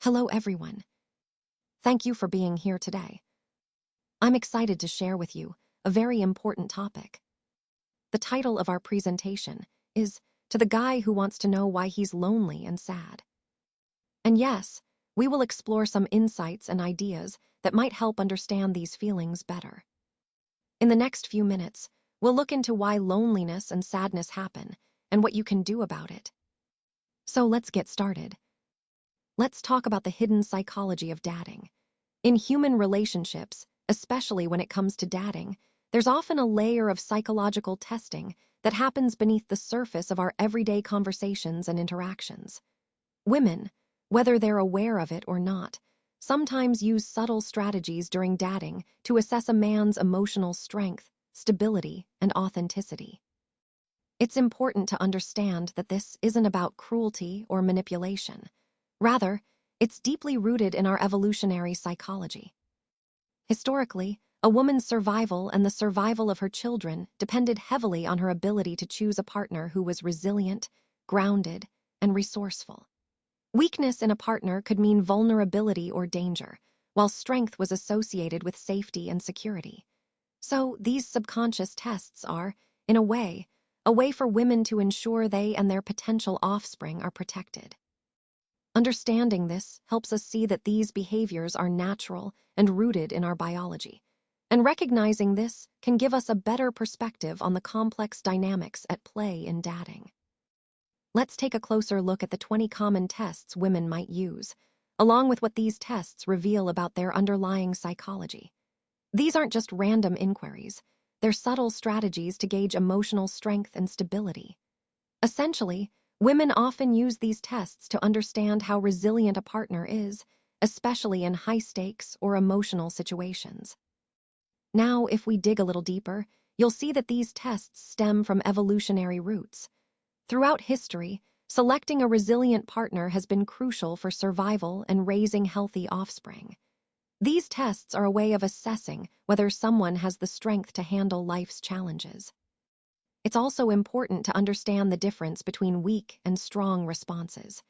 Hello, everyone. Thank you for being here today. I'm excited to share with you a very important topic. The title of our presentation is To the Guy Who Wants to Know Why He's Lonely and Sad. And yes, we will explore some insights and ideas that might help understand these feelings better. In the next few minutes, we'll look into why loneliness and sadness happen and what you can do about it. So let's get started. Let's talk about the hidden psychology of dating. In human relationships, especially when it comes to dating, there's often a layer of psychological testing that happens beneath the surface of our everyday conversations and interactions. Women, whether they're aware of it or not, sometimes use subtle strategies during dating to assess a man's emotional strength, stability, and authenticity. It's important to understand that this isn't about cruelty or manipulation. Rather, it's deeply rooted in our evolutionary psychology. Historically, a woman's survival and the survival of her children depended heavily on her ability to choose a partner who was resilient, grounded, and resourceful. Weakness in a partner could mean vulnerability or danger, while strength was associated with safety and security. So these subconscious tests are, in a way for women to ensure they and their potential offspring are protected. Understanding this helps us see that these behaviors are natural and rooted in our biology. And recognizing this can give us a better perspective on the complex dynamics at play in dating. Let's take a closer look at the 20 common tests women might use, along with what these tests reveal about their underlying psychology. These aren't just random inquiries. They're subtle strategies to gauge emotional strength and stability. Essentially, women often use these tests to understand how resilient a partner is, especially in high-stakes or emotional situations. Now, if we dig a little deeper, you'll see that these tests stem from evolutionary roots. Throughout history, selecting a resilient partner has been crucial for survival and raising healthy offspring. These tests are a way of assessing whether someone has the strength to handle life's challenges. It's also important to understand the difference between weak and strong responses.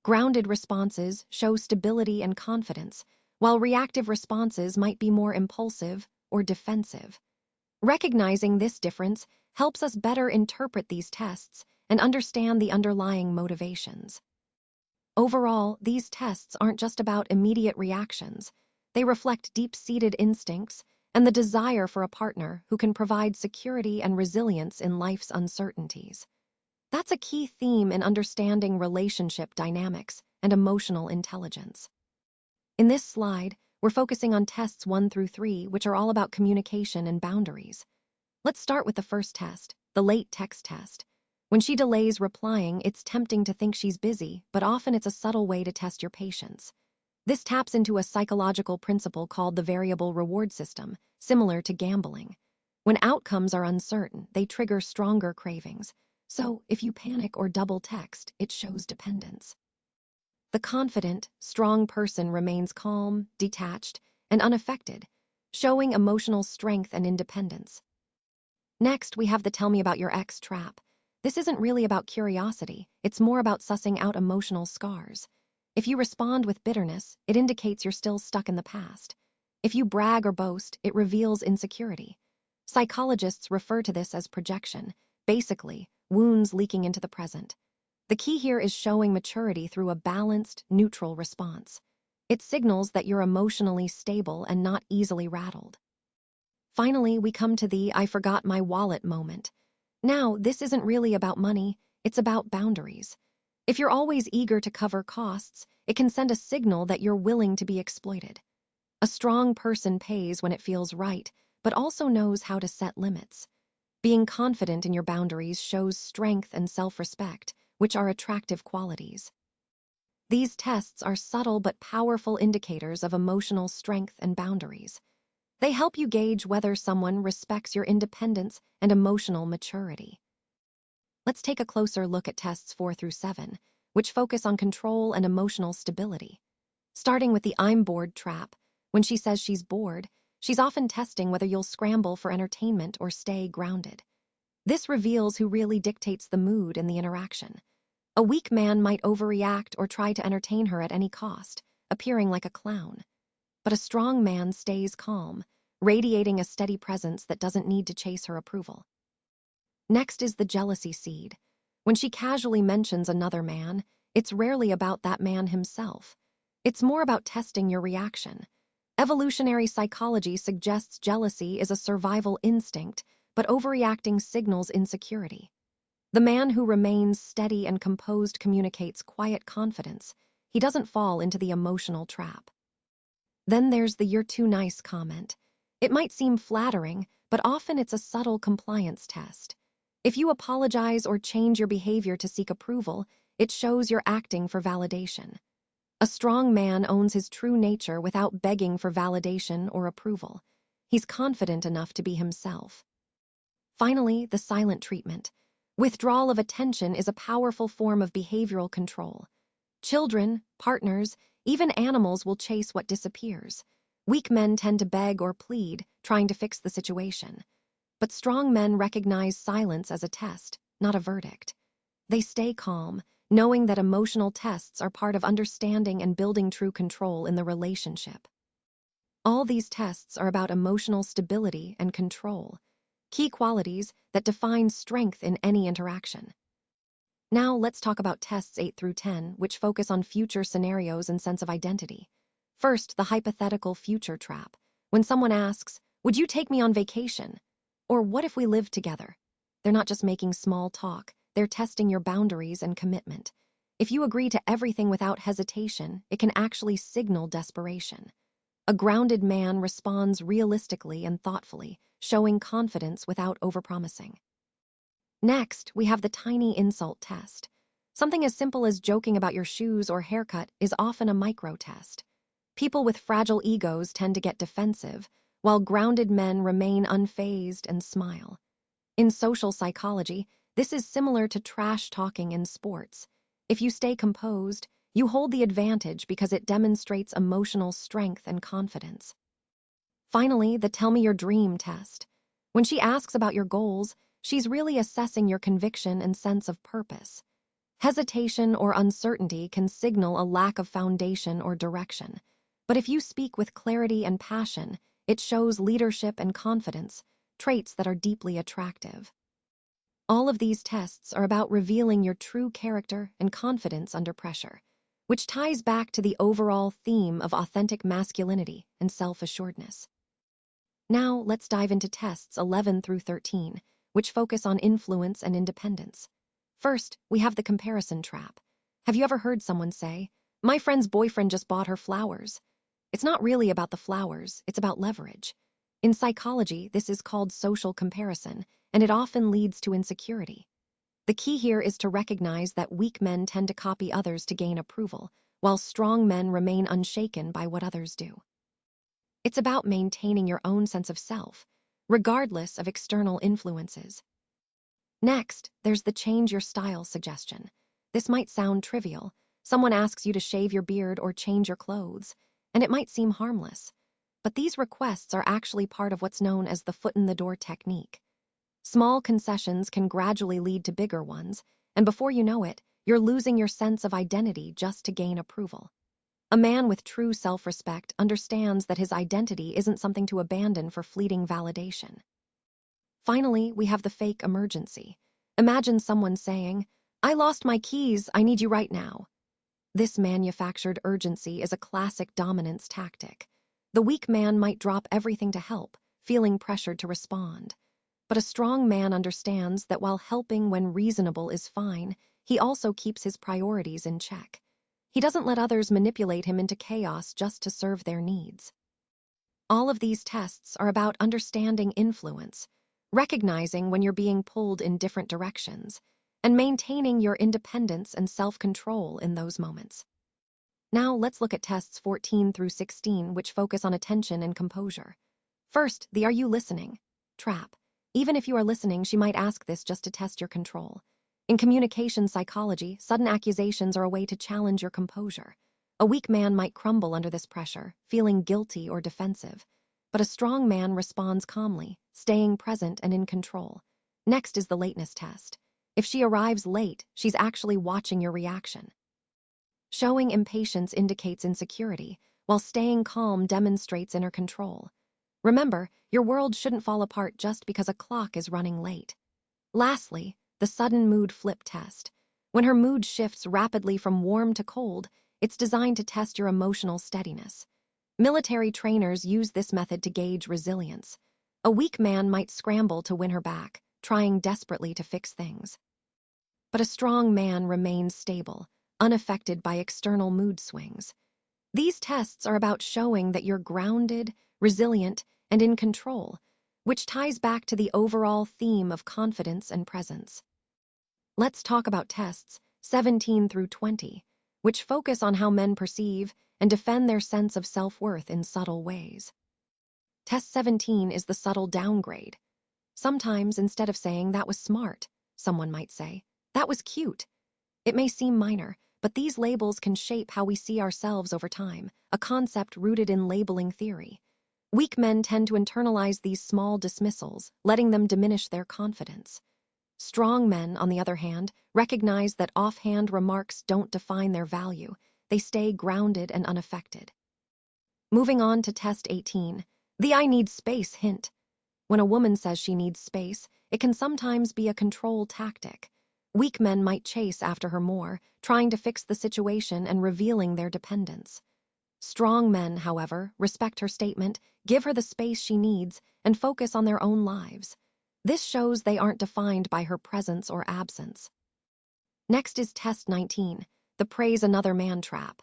Grounded responses show stability and confidence, while reactive responses might be more impulsive or defensive. Recognizing this difference helps us better interpret these tests and understand the underlying motivations. Overall, these tests aren't just about immediate reactions. They reflect deep-seated instincts and the desire for a partner who can provide security and resilience in life's uncertainties. That's a key theme in understanding relationship dynamics and emotional intelligence. In this slide, we're focusing on tests 1 through 3, which are all about communication and boundaries. Let's start with the first test, the late text test. When she delays replying, it's tempting to think she's busy, but often it's a subtle way to test your patience. This taps into a psychological principle called the variable reward system, similar to gambling. When outcomes are uncertain, they trigger stronger cravings. So, if you panic or double text, it shows dependence. The confident, strong person remains calm, detached, and unaffected, showing emotional strength and independence. Next, we have the tell me about your ex trap. This isn't really about curiosity, it's more about sussing out emotional scars. If you respond with bitterness, it indicates you're still stuck in the past. If you brag or boast, it reveals insecurity. Psychologists refer to this as projection, basically, wounds leaking into the present. The key here is showing maturity through a balanced, neutral response. It signals that you're emotionally stable and not easily rattled. Finally, we come to the I forgot my wallet moment. Now, this isn't really about money, it's about boundaries. If you're always eager to cover costs, it can send a signal that you're willing to be exploited. A strong person pays when it feels right, but also knows how to set limits. Being confident in your boundaries shows strength and self-respect, which are attractive qualities. These tests are subtle but powerful indicators of emotional strength and boundaries. They help you gauge whether someone respects your independence and emotional maturity. Let's take a closer look at tests 4 through 7, which focus on control and emotional stability. Starting with the I'm bored trap, when she says she's bored, she's often testing whether you'll scramble for entertainment or stay grounded. This reveals who really dictates the mood in the interaction. A weak man might overreact or try to entertain her at any cost, appearing like a clown. But a strong man stays calm, radiating a steady presence that doesn't need to chase her approval. Next is the jealousy seed. When she casually mentions another man, it's rarely about that man himself. It's more about testing your reaction. Evolutionary psychology suggests jealousy is a survival instinct, but overreacting signals insecurity. The man who remains steady and composed communicates quiet confidence. He doesn't fall into the emotional trap. Then there's the "you're too nice" comment. It might seem flattering, but often it's a subtle compliance test. If you apologize or change your behavior to seek approval, it shows you're acting for validation. A strong man owns his true nature without begging for validation or approval. He's confident enough to be himself. Finally, the silent treatment. Withdrawal of attention is a powerful form of behavioral control. Children, partners, even animals will chase what disappears. Weak men tend to beg or plead, trying to fix the situation. But strong men recognize silence as a test, not a verdict. They stay calm, knowing that emotional tests are part of understanding and building true control in the relationship. All these tests are about emotional stability and control, key qualities that define strength in any interaction. Now let's talk about tests 8 through 10, which focus on future scenarios and sense of identity. First, the hypothetical future trap. When someone asks, "Would you take me on vacation?" Or "What if we lived together?" They're not just making small talk, they're testing your boundaries and commitment. If you agree to everything without hesitation, it can actually signal desperation. A grounded man responds realistically and thoughtfully, showing confidence without overpromising. Next, we have the tiny insult test. Something as simple as joking about your shoes or haircut is often a micro test. People with fragile egos tend to get defensive, while grounded men remain unfazed and smile. In social psychology, this is similar to trash talking in sports. If you stay composed, you hold the advantage because it demonstrates emotional strength and confidence. Finally, the "tell me your dream" test. When she asks about your goals, she's really assessing your conviction and sense of purpose. Hesitation or uncertainty can signal a lack of foundation or direction. But if you speak with clarity and passion, it shows leadership and confidence, traits that are deeply attractive. All of these tests are about revealing your true character and confidence under pressure, which ties back to the overall theme of authentic masculinity and self-assuredness. Now, let's dive into tests 11 through 13, which focus on influence and independence. First, we have the comparison trap. Have you ever heard someone say, "My friend's boyfriend just bought her flowers"? It's not really about the flowers, it's about leverage. In psychology, this is called social comparison, and it often leads to insecurity. The key here is to recognize that weak men tend to copy others to gain approval, while strong men remain unshaken by what others do. It's about maintaining your own sense of self, regardless of external influences. Next, there's the change your style suggestion. This might sound trivial. Someone asks you to shave your beard or change your clothes, and it might seem harmless. But these requests are actually part of what's known as the foot-in-the-door technique. Small concessions can gradually lead to bigger ones, and before you know it, you're losing your sense of identity just to gain approval. A man with true self-respect understands that his identity isn't something to abandon for fleeting validation. Finally, we have the fake emergency. Imagine someone saying, "I lost my keys, I need you right now." This manufactured urgency is a classic dominance tactic. The weak man might drop everything to help, feeling pressured to respond. But a strong man understands that while helping when reasonable is fine, he also keeps his priorities in check. He doesn't let others manipulate him into chaos just to serve their needs. All of these tests are about understanding influence, recognizing when you're being pulled in different directions, and maintaining your independence and self-control in those moments. Now let's look at tests 14 through 16, which focus on attention and composure. First, the "are you listening" trap. Even if you are listening, she might ask this just to test your control. In communication psychology, sudden accusations are a way to challenge your composure. A weak man might crumble under this pressure, feeling guilty or defensive. But a strong man responds calmly, staying present and in control. Next is the lateness test. If she arrives late, she's actually watching your reaction. Showing impatience indicates insecurity, while staying calm demonstrates inner control. Remember, your world shouldn't fall apart just because a clock is running late. Lastly, the sudden mood flip test. When her mood shifts rapidly from warm to cold, it's designed to test your emotional steadiness. Military trainers use this method to gauge resilience. A weak man might scramble to win her back, trying desperately to fix things. But a strong man remains stable, unaffected by external mood swings. These tests are about showing that you're grounded, resilient, and in control, which ties back to the overall theme of confidence and presence. Let's talk about tests 17 through 20, which focus on how men perceive and defend their sense of self-worth in subtle ways. Test 17 is the subtle downgrade. Sometimes, instead of saying, "That was smart," someone might say, "That was cute." It may seem minor, but these labels can shape how we see ourselves over time, a concept rooted in labeling theory. Weak men tend to internalize these small dismissals, letting them diminish their confidence. Strong men, on the other hand, recognize that offhand remarks don't define their value. They stay grounded and unaffected. Moving on to test 18, the "I need space" hint. When a woman says she needs space, it can sometimes be a control tactic. Weak men might chase after her more, trying to fix the situation and revealing their dependence. Strong men, however, respect her statement, give her the space she needs, and focus on their own lives. This shows they aren't defined by her presence or absence. Next is test 19, the praise another man trap.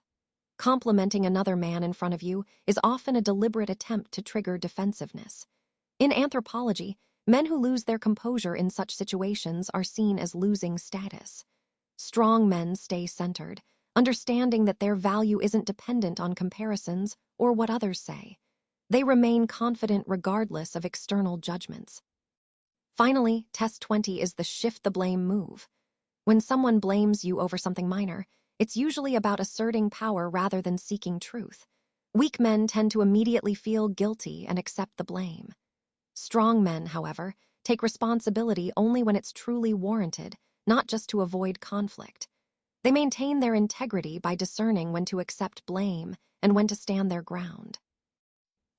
Complimenting another man in front of you is often a deliberate attempt to trigger defensiveness. In anthropology, men who lose their composure in such situations are seen as losing status. Strong men stay centered, understanding that their value isn't dependent on comparisons or what others say. They remain confident regardless of external judgments. Finally, test 20 is the shift the blame move. When someone blames you over something minor, it's usually about asserting power rather than seeking truth. Weak men tend to immediately feel guilty and accept the blame. Strong men, however, take responsibility only when it's truly warranted, not just to avoid conflict. They maintain their integrity by discerning when to accept blame and when to stand their ground.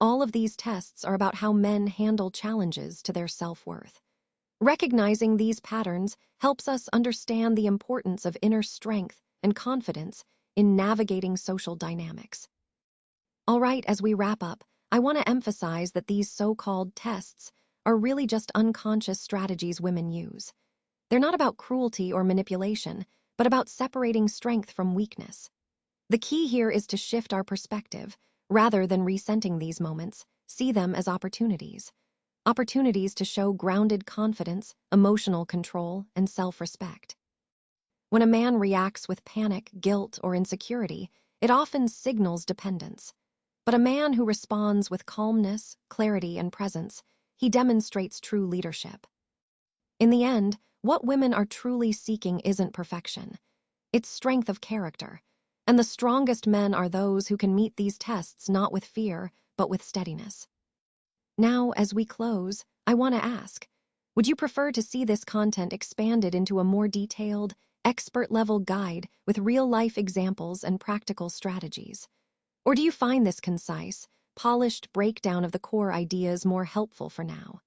All of these tests are about how men handle challenges to their self-worth. Recognizing these patterns helps us understand the importance of inner strength and confidence in navigating social dynamics. All right, as we wrap up, I want to emphasize that these so-called tests are really just unconscious strategies women use. They're not about cruelty or manipulation, but about separating strength from weakness. The key here is to shift our perspective. Rather than resenting these moments, see them as opportunities. Opportunities to show grounded confidence, emotional control, and self-respect. When a man reacts with panic, guilt, or insecurity, it often signals dependence. But a man who responds with calmness, clarity, and presence, he demonstrates true leadership. In the end, what women are truly seeking isn't perfection. It's strength of character. And the strongest men are those who can meet these tests not with fear, but with steadiness. Now, as we close, I want to ask, would you prefer to see this content expanded into a more detailed, expert-level guide with real-life examples and practical strategies? Or do you find this concise, polished breakdown of the core ideas more helpful for now?